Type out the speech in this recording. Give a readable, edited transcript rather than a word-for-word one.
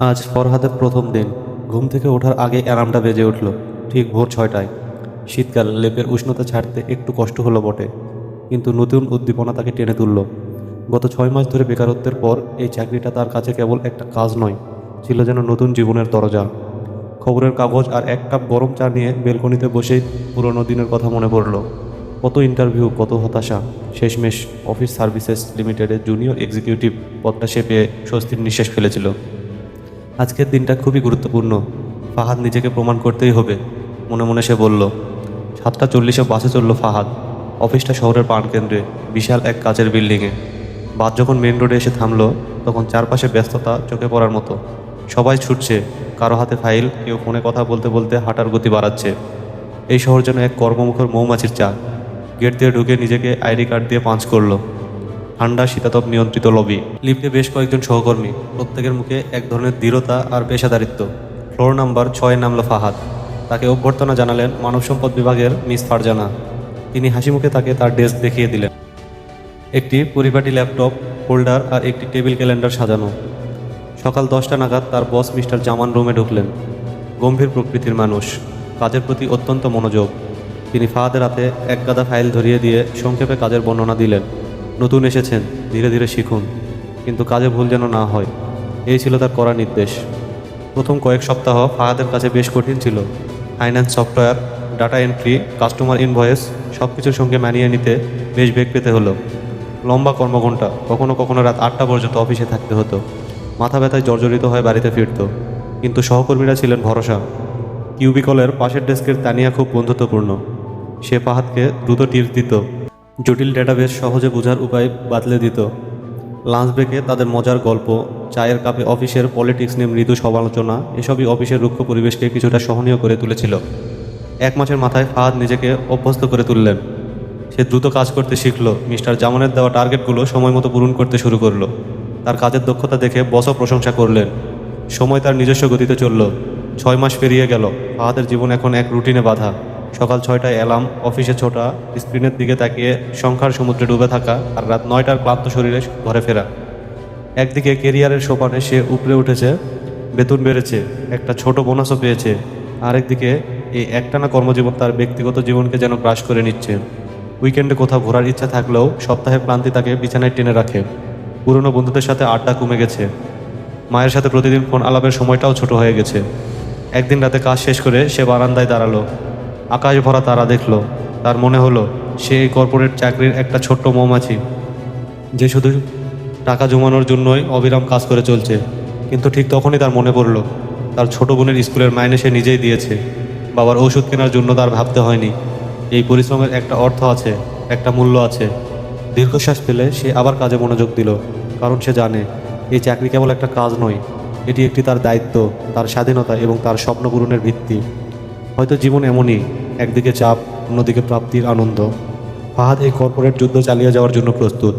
আজ ফরহাদের প্রথম দিন। ঘুম থেকে ওঠার আগে অ্যালার্মটা বেজে উঠল, ঠিক ভোর 6টায়। শীতকাল, লেপের উষ্ণতা ছাড়তে একটু কষ্ট হলো বটে, কিন্তু নতুন উদ্দীপনা তাকে টেনে তুলল। গত 6 মাস ধরে বেকারত্বের পর এই চাকরিটা তার কাছে কেবল একটা কাজ নয়, ছিল যেন নতুন জীবনের দরজা। খবরের কাগজ আর এক কাপ গরম চা নিয়ে বেলকনিতে বসেই পুরনো দিনের কথা মনে পড়ল। কত ইন্টারভিউ, কত হতাশা। শেষমেশ অফিস সার্ভিসেস লিমিটেডের জুনিয়র এক্সিকিউটিভ পদটা সে পেয়ে স্বস্তির নিঃশ্বাস ফেলেছিল। আজকের দিনটা খুবই গুরুত্বপূর্ণ। ফাহাদ নিজেকে প্রমাণ করতেই হবে, মনে মনে সে বলল। 7টা 40-এ বাসে চলল ফাহাদ। অফিসটা শহরের প্রাণকেন্দ্রে, বিশাল এক কাচের বিল্ডিংয়ে। বাস যখন মেন রোডে এসে থামলো, তখন চারপাশে ব্যস্ততা চোখে পড়ার মতো। সবাই ছুটছে, কারো হাতে ফাইল, কেউ ফোনে কথা বলতে বলতে হাঁটার গতি বাড়াচ্ছে। এই শহর যেন এক কর্মমুখর মৌমাছির চাক। গেট দিয়ে ঢুকে নিজেকে আইডি কার্ড দিয়ে পাঞ্চ করলো। ঠান্ডা শীতাতপ নিয়ন্ত্রিত লবি। লিফটে বেশ কয়েকজন সহকর্মী, প্রত্যেকের মুখে এক ধরনের দৃঢ়তা আর পেশাদারিত্ব। ফ্লোর নাম্বার 6-এ নামল ফাহাদ। তাকে অভ্যর্থনা জানালেন মানব সম্পদ বিভাগের মিস ফারজানা। তিনি হাসি মুখে তাকে তার ডেস্ক দেখিয়ে দিলেন। একটি পরিপাটি ল্যাপটপ, হোল্ডার আর একটি টেবিল ক্যালেন্ডার সাজানো। সকাল 10টা নাগাদ তার বস মিস্টার জামান রুমে ঢুকলেন। গম্ভীর প্রকৃতির মানুষ, কাজের প্রতি অত্যন্ত মনোযোগ। তিনি ফাহাদের হাতে এক গাদা ফাইল ধরিয়ে দিয়ে সংক্ষেপে কাজের বর্ণনা দিলেন। নতুন এসেছেন, ধীরে ধীরে শিখুন, কিন্তু কাজে ভুল যেন না হয়, এই ছিল তার কড়া নির্দেশ। প্রথম কয়েক সপ্তাহ ফাহাদের কাছে বেশ কঠিন ছিল। Finance software, data entry, customer invoice সব কিছুর সঙ্গে মানিয়ে নিতে বেশ বেগ পেতে হলো। লম্বা কর্মঘণ্টা, কখনো কখনো রাত 8টা পর্যন্ত অফিসে থাকতে হতো। মাথা ব্যথায় জর্জরিত হয়ে বাড়িতে ফিরত, কিন্তু সহকর্মীরা ছিলেন ভরসা। কিউবিকলের পাশের ডেস্কের তানিয়া খুব বন্ধুত্বপূর্ণ। সে ফাহাদকে দ্রুত টিপস দিত, জটিল ডেটাবেস সহজে বোঝার উপায় বাতলে দিত। লাঞ্চ ব্রেকে তাদের মজার গল্প, চায়ের কাপে অফিসের পলিটিক্স নিয়ে মৃদু সমালোচনা, এসবই অফিসের রুক্ষ পরিবেশকে কিছুটা সহনীয় করে তুলেছিল। 1 মাসের মাথায় ফাহাদ নিজেকে অভ্যস্ত করে তুললেন। সে দ্রুত কাজ করতে শিখল, মিস্টার জামানের দেওয়া টার্গেটগুলো সময় মতো পূরণ করতে শুরু করলো। তার কাজের দক্ষতা দেখে বসও প্রশংসা করলেন। সময় তার নিজস্ব গতিতে চলল। 6 মাস পেরিয়ে গেল। ফাহাদের জীবন এখন এক রুটিনে বাঁধা। সকাল 6টায় অ্যালার্ম, অফিসে ছোটা, স্ক্রিনের দিকে তাকিয়ে সংখ্যার সমুদ্রে ডুবে থাকা, আর রাত 9টার ক্লান্ত শরীরে ঘরে ফেরা। একদিকে কেরিয়ারের সোপানে সে উপরে উঠেছে, বেতন বেড়েছে, একটা ছোট বোনাসও পেয়েছে। আরেকদিকে এই একটানা কর্মজীবন তার ব্যক্তিগত জীবনকে যেন গ্রাস করে নিচ্ছে। উইকেন্ডে কোথাও ঘোরার ইচ্ছা থাকলেও সপ্তাহের ক্লান্তি তাকে বিছানায় টেনে রাখে। পুরনো বন্ধুদের সাথে আড্ডা কমে গেছে। মায়ের সাথে প্রতিদিন ফোন আলাপের সময়টাও ছোট হয়ে গেছে। একদিন রাতে কাজ শেষ করে সে বারান্দায় দাঁড়ালো। আকাশ ভরা তারা দেখল। তার মনে হলো সে এই কর্পোরেট চাকরির একটা ছোট্ট মৌমাছি, যে শুধু টাকা জমানোর জন্যই অবিরাম কাজ করে চলছে। কিন্তু ঠিক তখনই তার মনে পড়ল, তার ছোট বোনের স্কুলের মাইনে সে নিজেই দিয়েছে। বাবার ওষুধ কেনার জন্য তার ভাবতে হয়নি। এই পরিশ্রমের একটা অর্থ আছে, একটা মূল্য আছে। দীর্ঘশ্বাস ফেলে সে আবার কাজে মনোযোগ দিল, কারণ সে জানে এই চাকরি কেবল একটা কাজ নয়, এটি একটি তার দায়িত্ব, তার স্বাধীনতা এবং তার স্বপ্ন পূরণের ভিত্তি। হয়তো জীবন এমনই, একদিকে চাপ, অন্যদিকে প্রাপ্তির আনন্দ। ফাহাদ এই কর্পোরেট যুদ্ধ চালিয়ে যাওয়ার জন্য প্রস্তুত।